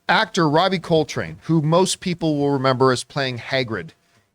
Actor Robbie Coltrane, who most people will remember as playing Hagrid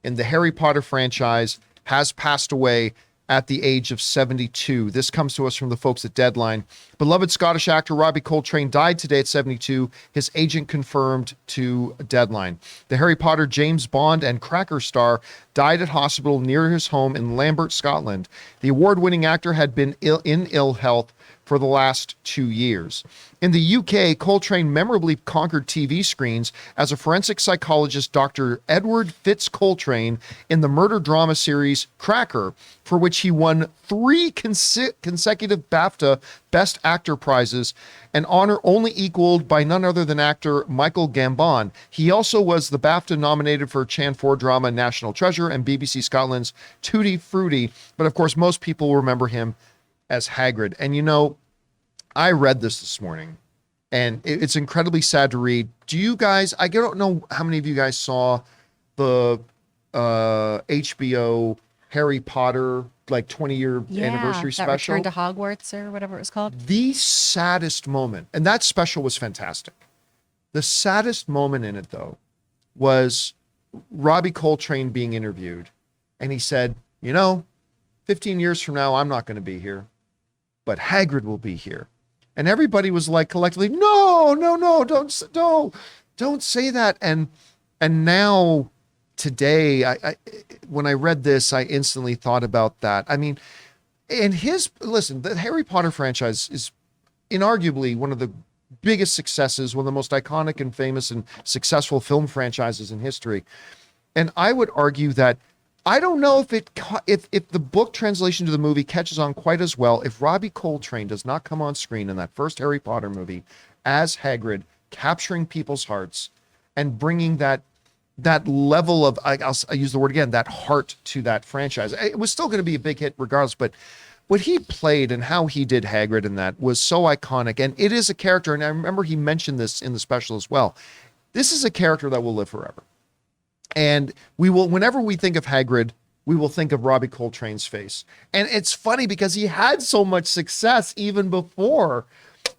in the Harry Potter franchise, has passed away at the age of 72. This comes to us from the folks at Deadline. Beloved Scottish actor Robbie Coltrane died today at 72. His agent confirmed to Deadline. The Harry Potter, James Bond, and Cracker star died at hospital near his home in Lambert, Scotland. The award-winning actor had been in ill health for the last 2 years. In the UK, Coltrane memorably conquered TV screens as a forensic psychologist, Dr. Edward Fitz Coltrane, in the murder drama series Cracker, for which he won 3 consecutive BAFTA Best Actor prizes, an honor only equaled by none other than actor Michael Gambon. He also was the BAFTA nominated for Chan 4 drama National Treasure and BBC Scotland's Tutti Frutti, but of course most people remember him as Hagrid. And you know, I read this morning, and it's incredibly sad to read. Do you guys, I don't know how many of you guys saw the HBO Harry Potter, like 20-year anniversary special? Return to Hogwarts or whatever it was called. The saddest moment, and that special was fantastic. The saddest moment in it, though, was Robbie Coltrane being interviewed. And he said, you know, 15 years from now, I'm not going to be here, but Hagrid will be here. And everybody was like collectively, no, don't say that. And now today, I when I read this, I instantly thought about that. I mean, and the Harry Potter franchise is inarguably one of the biggest successes, one of the most iconic and famous and successful film franchises in history. And I would argue that I don't know if the book translation to the movie catches on quite as well if Robbie Coltrane does not come on screen in that first Harry Potter movie as Hagrid, capturing people's hearts and bringing that level of, I'll use the word again, that heart to that franchise. It was still going to be a big hit regardless, but what he played and how he did Hagrid in that was so iconic. And it is a character, and I remember he mentioned this in the special as well. This is a character that will live forever. And we will, whenever we think of Hagrid, we will think of Robbie Coltrane's face. And it's funny because he had so much success even before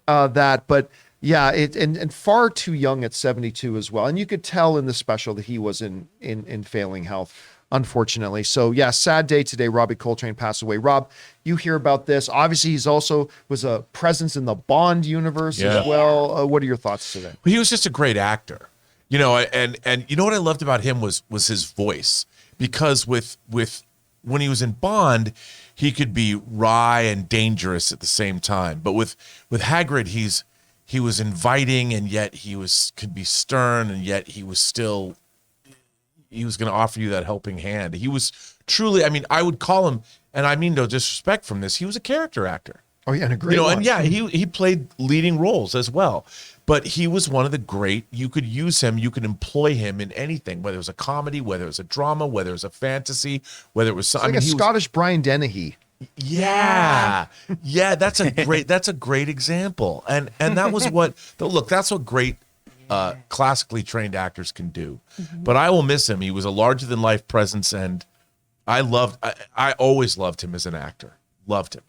that. But yeah, and far too young at 72 as well. And you could tell in the special that he was in failing health, unfortunately. So yeah, sad day today. Robbie Coltrane passed away. Rob, you hear about this. Obviously, he's also was a presence in the Bond universe as well. What are your thoughts today? Well, he was just a great actor. You know, and you know what I loved about him was his voice, because with when he was in Bond, he could be wry and dangerous at the same time. But with Hagrid, he was inviting, and yet could be stern, and yet he was going to offer you that helping hand. He was truly, I mean, I would call him, and I mean no disrespect from this, he was a character actor. Oh yeah, and a great one. And yeah, he played leading roles as well. But he was one of the great, you could use him, you could employ him in anything, whether it was a comedy, whether it was a drama, whether it was a fantasy, whether it was something. Like a Scottish Brian Dennehy. Yeah. That's a great example. And that was that's what great classically trained actors can do. Mm-hmm. But I will miss him. He was a larger than life presence, and I always loved him as an actor. Loved him.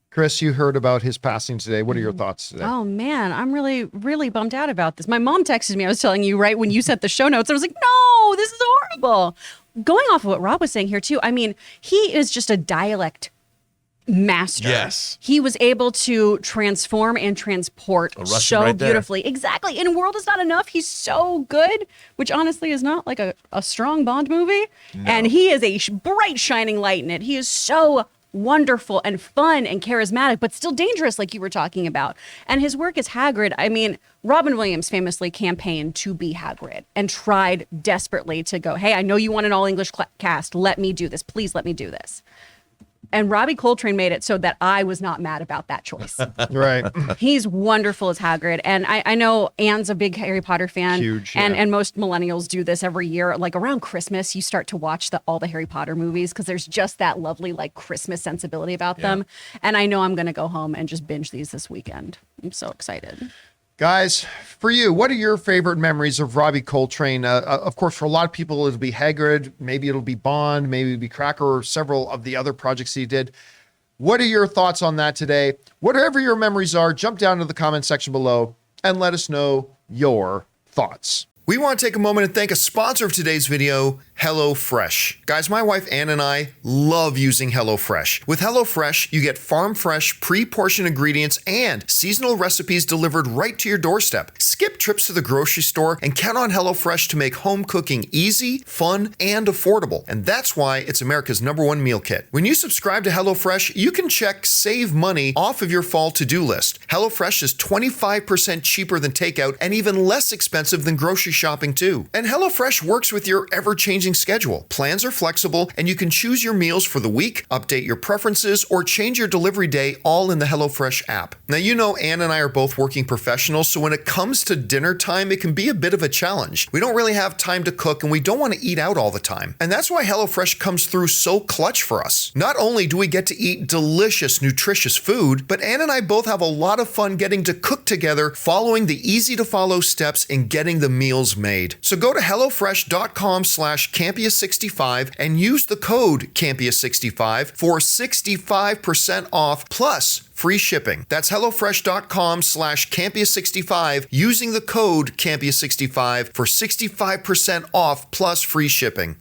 Chris, you heard about his passing today. What are your thoughts today? Oh, man, I'm really, really bummed out about this. My mom texted me. I was telling you right when you sent the show notes. I was like, no, this is horrible. Going off of what Rob was saying here, too, I mean, he is just a dialect master. Yes. He was able to transform and transport so right beautifully. Exactly. In World Is Not Enough, he's so good, which honestly is not like a strong Bond movie. No. And he is a bright, shining light in it. He is so wonderful and fun and charismatic, but still dangerous, like you were talking about. And his work as Hagrid, I mean, Robin Williams famously campaigned to be Hagrid and tried desperately to go, hey, I know you want an all-English cast. Let me do this. Please let me do this. And Robbie Coltrane made it so that I was not mad about that choice. Right. He's wonderful as Hagrid. And I know Anne's a big Harry Potter fan. Huge, and most millennials do this every year. Like around Christmas, you start to watch all the Harry Potter movies because there's just that lovely like Christmas sensibility about them. And I know I'm going to go home and just binge these this weekend. I'm so excited. Guys, for you, what are your favorite memories of Robbie Coltrane? Of course, for a lot of people, it'll be Hagrid. Maybe it'll be Bond. Maybe it'll be Cracker or several of the other projects he did. What are your thoughts on that today? Whatever your memories are, jump down to the comment section below and let us know your thoughts. We want to take a moment and thank a sponsor of today's video, HelloFresh. Guys, my wife Ann and I love using HelloFresh. With HelloFresh, you get farm-fresh, pre-portioned ingredients and seasonal recipes delivered right to your doorstep. Skip trips to the grocery store and count on HelloFresh to make home cooking easy, fun, and affordable. And that's why it's America's #1 meal kit. When you subscribe to HelloFresh, you can check Save Money off of your fall to-do list. HelloFresh is 25% cheaper than takeout and even less expensive than grocery shopping too. And HelloFresh works with your ever-changing schedule. Plans are flexible and you can choose your meals for the week, update your preferences, or change your delivery day all in the HelloFresh app. Now, you know Ann and I are both working professionals, so when it comes to dinner time, it can be a bit of a challenge. We don't really have time to cook and we don't want to eat out all the time. And that's why HelloFresh comes through so clutch for us. Not only do we get to eat delicious, nutritious food, but Ann and I both have a lot of fun getting to cook together, following the easy-to-follow steps in getting the meals made. So go to HelloFresh.com/Campea65 and use the code Campea65 for 65% off plus free shipping. That's HelloFresh.com/Campea65 using the code Campea65 for 65% off plus free shipping.